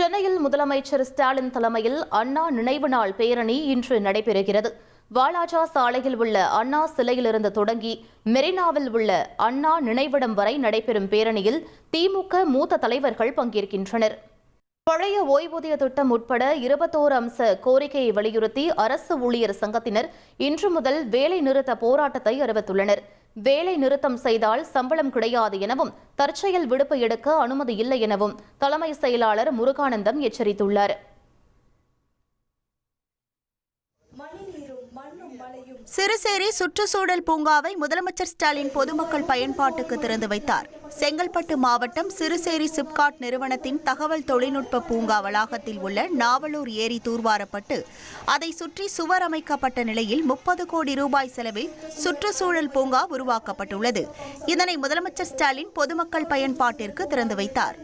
சென்னையில் முதலமைச்சர் ஸ்டாலின் தலைமையில் அண்ணா நினைவு நாள் பேரணி இன்று நடைபெறுகிறது. வாலாஜா சாலையில் உள்ள அண்ணா சிலையிலிருந்து தொடங்கி மெரினாவில் உள்ள அண்ணா நினைவிடம் வரை நடைபெறும் பேரணியில் திமுக மூத்த தலைவர்கள் பங்கேற்கின்றனர். பழைய ஓய்வூதிய திட்டம் உட்பட 21 அம்ச கோரிக்கையை வலியுறுத்தி அரசு ஊழியர் சங்கத்தினர் இன்று முதல் வேலை நிறுத்த போராட்டத்தை அறிவித்துள்ளனர். வேலை நிறுத்தம் செய்தால் சம்பளம் கிடையாது எனவும் தற்செயல் விடுப்பு எடுக்க அனுமதி இல்லை எனவும் தலைமை செயலாளர் முருகானந்தம் எச்சரித்துள்ளார். சிறுசேரி சுற்றுச்சூழல் பூங்காவை முதலமைச்சர் ஸ்டாலின் பொதுமக்கள் பயன்பாட்டுக்கு திறந்து வைத்தார். செங்கல்பட்டு மாவட்டம் சிறுசேரி சிப்காட் நிறுவனத்தின் தகவல் தொழில்நுட்ப பூங்கா வளாகத்தில் உள்ள நாவலூர் ஏரி தூர்வாரப்பட்டு அதை சுற்றி சுவர் அமைக்கப்பட்ட நிலையில் 30 கோடி ரூபாய் செலவில் சுற்றுச்சூழல் பூங்கா உருவாக்கப்பட்டுள்ளது. இதனை முதலமைச்சர் ஸ்டாலின் பொதுமக்கள் பயன்பாட்டிற்கு திறந்து வைத்தார்.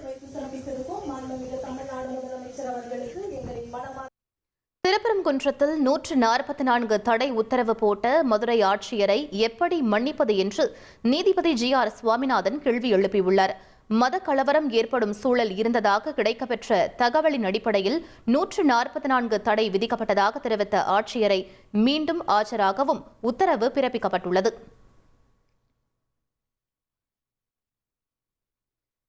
திருப்பரங்குன்றத்தில் 144 தடை உத்தரவு போட்ட மதுரை ஆட்சியரை எப்படி மன்னிப்பது என்று நீதிபதி GR சுவாமிநாதன் கேள்வி எழுப்பியுள்ளார். மத கலவரம் ஏற்படும் சூழல் இருந்ததாக கிடைக்கப்பெற்ற தகவலின் அடிப்படையில் 144 தடை விதிக்கப்பட்டதாக தெரிவித்த ஆட்சியரை மீண்டும் ஆஜராகவும் உத்தரவு பிறப்பிக்கப்பட்டுள்ளது.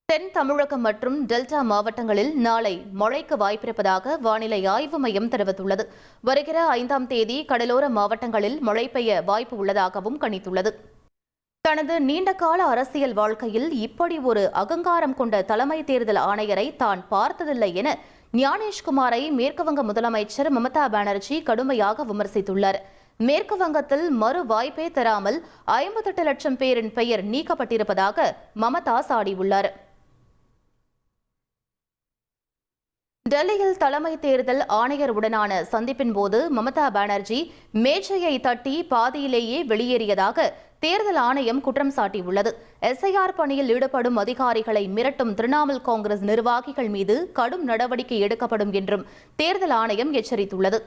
தென் தமிழகம் மற்றும் டெல்டா மாவட்டங்களில் நாளை மழைக்கு வாய்ப்பிருப்பதாக வானிலை ஆய்வு மையம் தெரிவித்துள்ளது. வருகிற 5ஆம் தேதி கடலோர மாவட்டங்களில் மழை பெய்ய வாய்ப்பு உள்ளதாகவும் கணித்துள்ளது. தனது நீண்டகால அரசியல் வாழ்க்கையில் இப்படி ஒரு அகங்காரம் கொண்ட தலைமை தேர்தல் ஆணையரை தான் பார்த்ததில்லை என ஞானேஷ்குமாரை மேற்குவங்க முதலமைச்சர் மமதா பானர்ஜி கடுமையாக விமர்சித்துள்ளார். மேற்கு வங்கத்தில் மறு வாய்ப்பே தராமல் 58 லட்சம் பேரின் பெயர் நீக்கப்பட்டிருப்பதாக மமதா சாடியுள்ளார். டெல்லியில் தலைமை தேர்தல் ஆணையருடனான சந்திப்பின் போது மமதா பானர்ஜி மேஜையை தட்டி பாதியிலேயே வெளியேறியதாக தேர்தல் ஆணையம் குற்றம் சாட்டியுள்ளது. SIR பணியில் ஈடுபடும் அதிகாரிகளை மிரட்டும் திரிணாமுல் காங்கிரஸ் நிர்வாகிகள் மீது கடும் நடவடிக்கை எடுக்கப்படும் என்றும் தேர்தல் ஆணையம் எச்சரித்துள்ளது.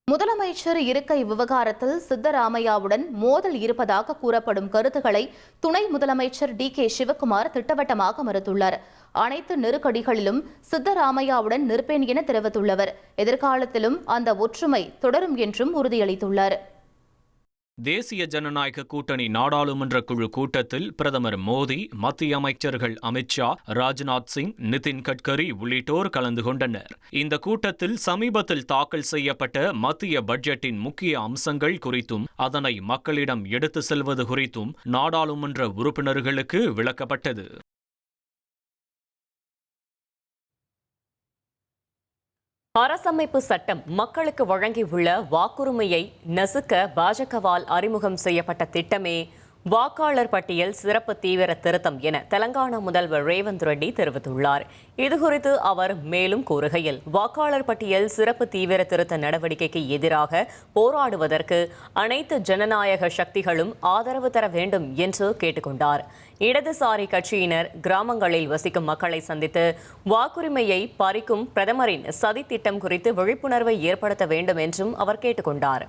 முதலமைச்சர் இருக்கை விவகாரத்தில் சித்தராமையாவுடன் மோதல் இருப்பதாக கூறப்படும் கருத்துக்களை துணை முதலமைச்சர் DK சிவக்குமார் திட்டவட்டமாக மறுத்துள்ளார். அனைத்து நெருக்கடிகளிலும் சித்தராமையாவுடன் நிற்பேன் என தெரிவித்துள்ளவர் எதிர்காலத்திலும் அந்த ஒற்றுமை தொடரும் என்றும் உறுதியளித்துள்ளார். தேசிய ஜனநாயக கூட்டணி நாடாளுமன்ற குழு கூட்டத்தில் பிரதமர் மோடி, மத்திய அமைச்சர்கள் அமித் ஷா, ராஜ்நாத் சிங், நிதின் கட்கரி உள்ளிட்டோர் கலந்து கொண்டனர். இந்த கூட்டத்தில் சமீபத்தில் தாக்கல் செய்யப்பட்ட மத்திய பட்ஜெட்டின் முக்கிய அம்சங்கள் குறித்தும் அதனை மக்களிடம் எடுத்து செல்வது குறித்தும் நாடாளுமன்ற உறுப்பினர்களுக்கு விளக்கப்பட்டது. அரசமைப்பு சட்டம் மக்களுக்கு வழங்கியுள்ள வாக்குரிமையை நசுக்க பாஜகவால் அறிமுகம் செய்யப்பட்ட திட்டமே வாக்காளர் பட்டியல் சிறப்பு தீவிர திருத்தம் என தெலங்கானா முதல்வர் ரேவந்த் ரெட்டி தெரிவித்துள்ளார். இதுகுறித்து அவர் மேலும் கூறுகையில், வாக்காளர் பட்டியல் சிறப்பு தீவிர திருத்த நடவடிக்கைக்கு எதிராக போராடுவதற்கு அனைத்து ஜனநாயக சக்திகளும் ஆதரவு தர வேண்டும் என்று கேட்டுக்கொண்டார். இடதுசாரி கட்சியினர் கிராமங்களில் வசிக்கும் மக்களை சந்தித்து வாக்குரிமையை பறிக்கும் பிரதமரின் சதி திட்டம் குறித்து விழிப்புணர்வை ஏற்படுத்த வேண்டும் என்றும் அவர் கேட்டுக்கொண்டார்.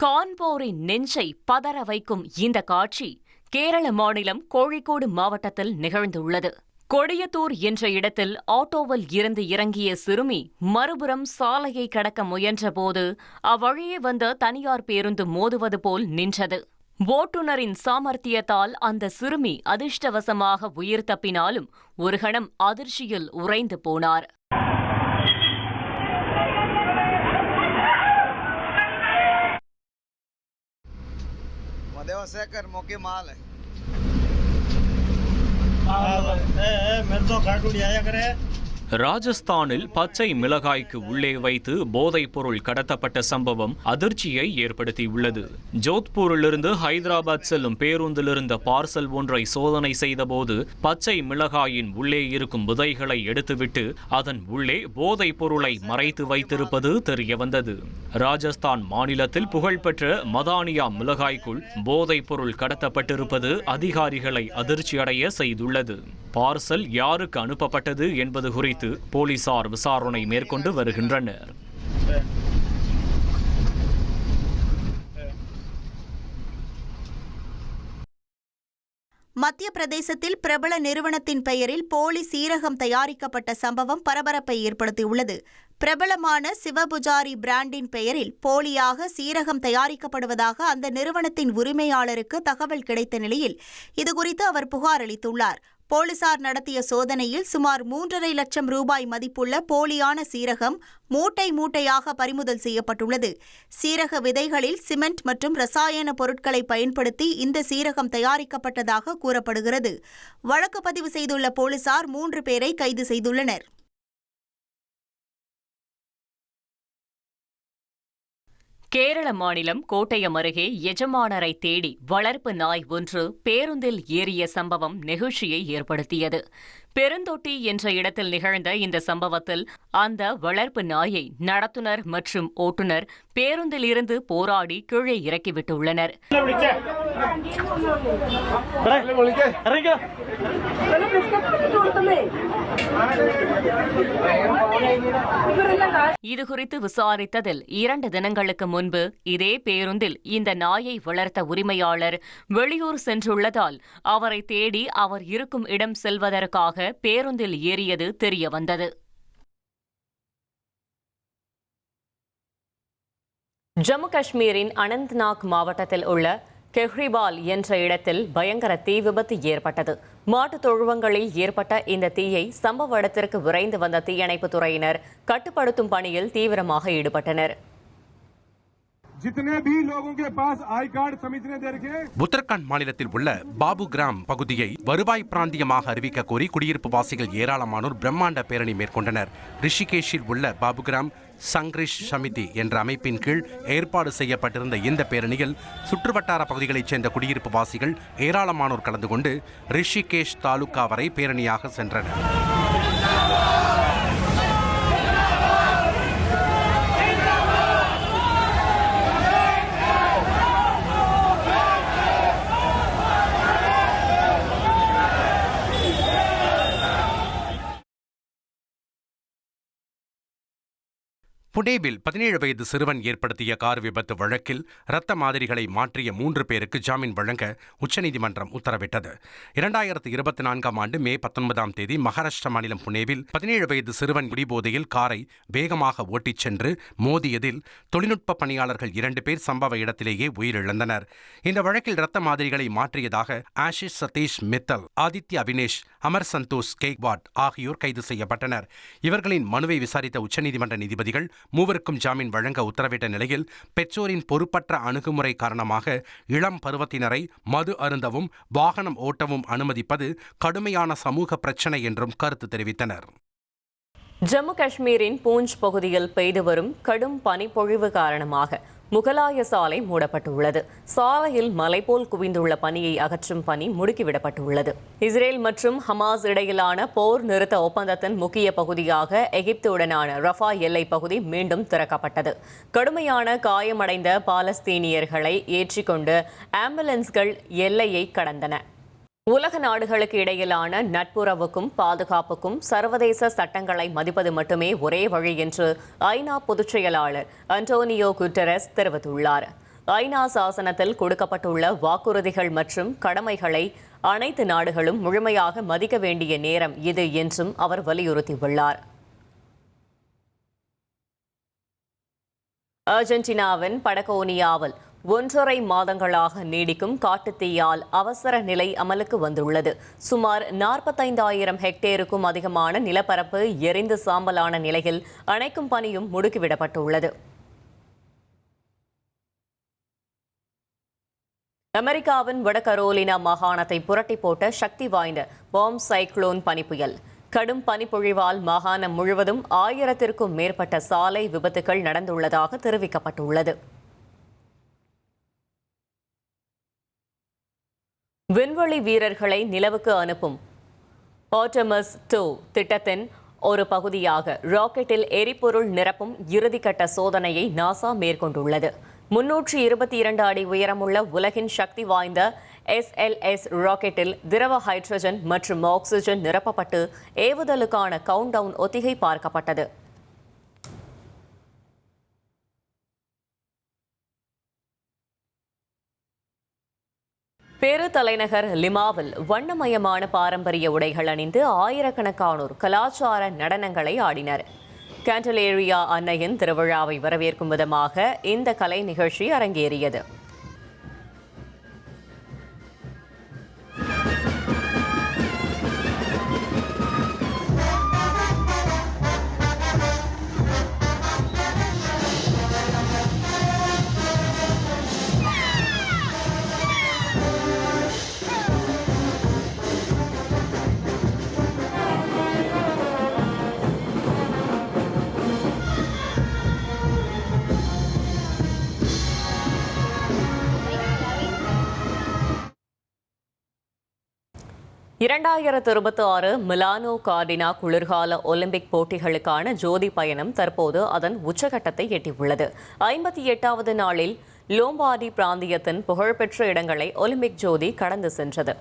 காண்போரின் நெஞ்சை பதற வைக்கும் இந்த காட்சி கேரள மாநிலம் கோழிக்கோடு மாவட்டத்தில் நிகழ்ந்துள்ளது. கொடியத்தூர் என்ற இடத்தில் ஆட்டோவில் இருந்து இறங்கிய சிறுமி மறுபுறம் சாலையை கடக்க முயன்றபோது அவ்வழியே வந்த தனியார் பேருந்து மோதுவது போல் நின்றது. ஓட்டுநரின் சாமர்த்தியத்தால் அந்த சிறுமி அதிர்ஷ்டவசமாக உயிர் தப்பினாலும் ஒரு கணம் அதிர்ச்சியில் உறைந்து போனார். देवाशेखर मौके माल है मेरे तो कार्टून आया करे। ராஜஸ்தானில் பச்சை மிளகாய்க்கு உள்ளே வைத்து போதைப் பொருள் கடத்தப்பட்ட சம்பவம் அதிர்ச்சியை ஏற்படுத்தியுள்ளது. ஜோத்பூரிலிருந்து ஹைதராபாத் செல்லும் பேருந்தில் இருந்த பார்சல் ஒன்றை சோதனை செய்தபோது பச்சை மிளகாயின் உள்ளே இருக்கும் விதைகளை எடுத்துவிட்டு அதன் உள்ளே போதைப் பொருளை மறைத்து வைத்திருப்பது தெரியவந்தது. ராஜஸ்தான் மாநிலத்தில் புகழ்பெற்ற மதானியா மிளகாய்க்குள் போதைப் பொருள் கடத்தப்பட்டிருப்பது அதிகாரிகளை அதிர்ச்சியடைய செய்துள்ளது. பார்சல் யாருக்கு அனுப்பப்பட்டது என்பது குறித்து குறித்து போலீசார் விசாரணை மேற்கொண்டு வருகின்றனர். மத்திய பிரதேசத்தில் பிரபல நிறுவனத்தின் பெயரில் போலி சீரகம் தயாரிக்கப்பட்ட சம்பவம் பரபரப்பை ஏற்படுத்தியுள்ளது. பிரபலமான சிவபுஜாரி பிராண்டின் பெயரில் போலியாக சீரகம் தயாரிக்கப்படுவதாக அந்த நிறுவனத்தின் உரிமையாளருக்கு தகவல் கிடைத்த நிலையில் இதுகுறித்து அவர் புகார் அளித்துள்ளார். போலீசார் நடத்திய சோதனையில் சுமார் 3.5 லட்சம் ரூபாய் மதிப்புள்ள போலியான சீரகம் மூட்டை மூட்டையாக பறிமுதல் செய்யப்பட்டுள்ளது. சீரக விதைகளில் சிமெண்ட் மற்றும் ரசாயன பொருட்களை பயன்படுத்தி இந்த சீரகம் தயாரிக்கப்பட்டதாக கூறப்படுகிறது. வழக்கு பதிவு செய்துள்ள போலீசார் 3 பேரை கைது செய்துள்ளனர். கேரள மாநிலம் கோட்டயம் அருகே எஜமானரை தேடி வளர்ப்பு நாய் ஒன்று பேருந்தில் ஏறிய சம்பவம் நெகிழ்ச்சியை ஏற்படுத்தியது. பெருந்தொட்டி என்ற இடத்தில் நிகழ்ந்த இந்த சம்பவத்தில் அந்த வளர்ப்பு நாயை நடத்துனர் மற்றும் ஓட்டுநர் பேருந்தில் இருந்து போராடி கீழே இறக்கிவிட்டுள்ளனர். இதுகுறித்து விசாரித்ததில் 2 தினங்களுக்கு முன்பு இதே பேருந்தில் இந்த நாயை வளர்த்த உரிமையாளர் வெளியூர் சென்றுள்ளதால் அவரை தேடி அவர் இருக்கும் இடம் செல்வதற்காக பேருந்தில் ஏறியது தெரியவந்தது. ஜம்மு காஷ்மீரின் அனந்த்நாக் மாவட்டத்தில் உள்ள கெஹ்ரிபால் என்ற இடத்தில் பயங்கர தீ விபத்து ஏற்பட்டது. மாட்டுத் தொழுவங்களில் ஏற்பட்ட இந்த தீயை சம்பவ இடத்திற்கு விரைந்து வந்த தீயணைப்புத் துறையினர் கட்டுப்படுத்தும் பணியில் தீவிரமாக ஈடுபட்டனர். உத்தரகாண்ட் மாநிலத்தில் உள்ள பாபு கிராம் பகுதியை வருவாய் பிராந்தியமாக அறிவிக்க கோரி குடியிருப்பு வாசிகள் ஏராளமானோர் பிரம்மாண்ட பேரணி மேற்கொண்டனர். ரிஷிகேஷில் உள்ள பாபுகிராம் சங்கிரிஷ் சமிதி என்ற அமைப்பின் கீழ் ஏற்பாடு செய்யப்பட்டிருந்த இந்த பேரணியில் சுற்றுவட்டார பகுதிகளைச் சேர்ந்த குடியிருப்பு வாசிகள் ஏராளமானோர் கலந்து கொண்டு ரிஷிகேஷ் தாலுகா வரை பேரணியாக சென்றனர். புனேவில் 17 வயது சிறுவன் ஏற்படுத்திய கார் விபத்து வழக்கில் இரத்த மாதிரிகளை மாற்றிய 3 பேருக்கு ஜாமீன் வழங்க உச்சநீதிமன்றம் உத்தரவிட்டது. 2024 ஆண்டு மே 19ஆம் தேதி மகாராஷ்டிரா மாநிலம் புனேவில் 17 வயது சிறுவன் குடிபோதையில் காரை வேகமாக ஓட்டிச் சென்று மோதியதில் தொழில்நுட்ப பணியாளர்கள் 2 பேர் சம்பவ இடத்திலேயே உயிரிழந்தனர். இந்த வழக்கில் இரத்த மாதிரிகளை மாற்றியதாக ஆஷிஷ் சதீஷ் மித்தல், ஆதித்ய அவினேஷ், அமர் சந்தோஷ் கேக்வாட் ஆகியோர் கைது செய்யப்பட்டனர். இவர்களின் மனுவை விசாரித்த உச்சநீதிமன்ற நீதிபதிகள் மூவருக்கும் ஜாமீன் வழங்க உத்தரவிட்ட நிலையில் பெற்றோரின் பொறுப்பற்ற அணுகுமுறை காரணமாக இளம் பருவத்தினரை மது அருந்தவும் வாகனம் ஓட்டவும் அனுமதிப்பது கடுமையான சமூக பிரச்சினை என்றும் கருத்து தெரிவித்தனர். ஜம்மு காஷ்மீரின் பூஞ்ச் பகுதியில் பெய்து வரும் கடும் பனிப்பொழிவு காரணமாக முகலாய சாலை மூடப்பட்டுள்ளது. சாலையில் மலை போல் குவிந்துள்ள பனியை அகற்றும் பணி முடுக்கிவிடப்பட்டுள்ளது. இஸ்ரேல் மற்றும் ஹமாஸ் இடையிலான போர் நிறுத்த ஒப்பந்தத்தின் முக்கிய பகுதியாக எகிப்துடனான ரஃபா எல்லைப் பகுதி மீண்டும் திறக்கப்பட்டது. கடுமையான காயமடைந்த பாலஸ்தீனியர்களை ஏற்றிக்கொண்டு ஆம்புலன்ஸ்கள் எல்லையை கடந்தன. உலக நாடுகளுக்கு இடையிலான நட்புறவுக்கும் பாதுகாப்புக்கும் சர்வதேச சட்டங்களை மதிப்பது மட்டுமே ஒரே வழி என்று ஐநா பொதுச் செயலாளர் அன்டோனியோ குட்டரஸ் தெரிவித்துள்ளார். ஐநா சாசனத்தில் கொடுக்கப்பட்டுள்ள வாக்குறுதிகள் மற்றும் கடமைகளை அனைத்து நாடுகளும் முழுமையாக மதிக்க வேண்டிய நேரம் இது என்றும் அவர் வலியுறுத்தியுள்ளார். அர்ஜென்டினாவின் படகோனியாவில் 1.5 மாதங்களாக நீடிக்கும் காட்டுத்தீயால் அவசர நிலை அமலுக்கு வந்துள்ளது. சுமார் 45,000 ஹெக்டேருக்கும் அதிகமான நிலப்பரப்பு எரிந்து சாம்பலான நிலையில் அணைக்கும் பணியும் முடுக்கிவிடப்பட்டுள்ளது. அமெரிக்காவின் வடகரோலினா மாகாணத்தை புரட்டி போட்ட சக்தி வாய்ந்த பாம் சைக்ளோன் பனிப்புயல். கடும் பனிப்பொழிவால் மாகாணம் முழுவதும் 1000க்கும் மேற்பட்ட சாலை விபத்துகள் நடந்துள்ளதாக தெரிவிக்கப்பட்டுள்ளது. விண்வெளி வீரர்களை நிலவுக்கு அனுப்பும் ஆர்டெமிஸ் 2 திட்டத்தின் ஒரு பகுதியாக ராக்கெட்டில் எரிபொருள் நிரப்பும் இறுதிக்கட்ட சோதனையை நாசா மேற்கொண்டுள்ளது. 322 அடி உயரமுள்ள உலகின் சக்தி வாய்ந்த SLS ராக்கெட்டில் திரவ ஹைட்ரஜன் மற்றும் ஆக்சிஜன் நிரப்பப்பட்டு ஏவுதலுக்கான கவுண்டவுன் ஒத்திகை பார்க்கப்பட்டது. பெரு தலைநகர் லிமாவில் வண்ணமயமான பாரம்பரிய உடைகள் அணிந்து ஆயிரக்கணக்கானோர் கலாச்சார நடனங்களை ஆடினர். கேண்டலேரியா அன்னையின் திருவிழாவை வரவேற்கும் விதமாக இந்த கலை நிகழ்ச்சி அரங்கேறியது. இரண்டாயிரத்து 26 மிலானோ கார்டினா குளிர்கால ஒலிம்பிக் போட்டிகளுக்கான ஜோதி பயணம் தற்போது அதன் உச்சகட்டத்தை எட்டியுள்ளது. 58வது நாளில் லோம்பார்டி பிராந்தியத்தின் புகழ்பெற்ற இடங்களை ஒலிம்பிக் ஜோதி கடந்து சென்றது.